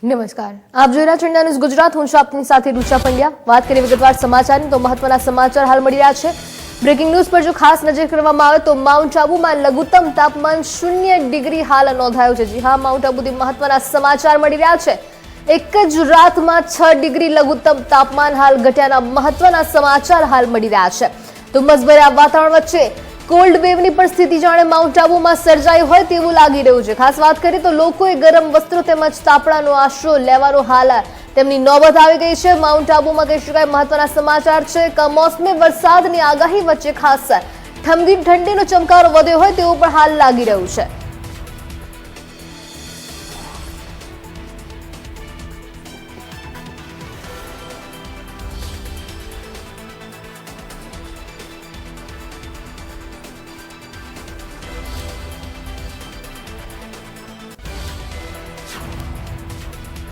નમસ્કાર, આપ જોઈ રહ્યા છો ઇન્ડિયા ન્યૂઝ ગુજરાત. હું છું આપની સાથે રૂચા પંડ્યા. વાત કરીએ વિગતવાર સમાચારની તો મહત્વના સમાચાર હાલ મળી રહ્યા છે. બ્રેકિંગ ન્યૂઝ પર જો ખાસ નજર કરવામાં આવે તો માઉન્ટ આબુમાં લઘુત્તમ તાપમાન 0 ડિગ્રી હાલ નોંધાયું છે. જી હા, માઉન્ટ આબુથી મહત્વના સમાચાર મળી રહ્યા છે. એક જ રાતમાં 6 ડિગ્રી લઘુત્તમ તાપમાન હાલ ઘટ્યાના મહત્વના સમાચાર હાલ મળી રહ્યા છે. ધુમ્મસભર્યા વાતાવરણ વચ્ચે કોલ્ડ વેવની પણ સ્થિતિ જાણે માઉન્ટ આબુમાં સર્જાઈ હોય તેવું લાગી રહ્યું છે. ખાસ વાત કરીએ તો લોકોએ ગરમ વસ્ત્રો તેમજ તાપણાનો આશરો લેવાનો હાલ તેમની નોબત આવી ગઈ છે. માઉન્ટ આબુમાં કહી શકાય મહત્વના સમાચાર છે. કમોસમી વરસાદની આગાહી વચ્ચે ખાસ ઠંડીનો ચમકારો વધ્યો હોય તેવું પણ હાલ લાગી રહ્યું છે.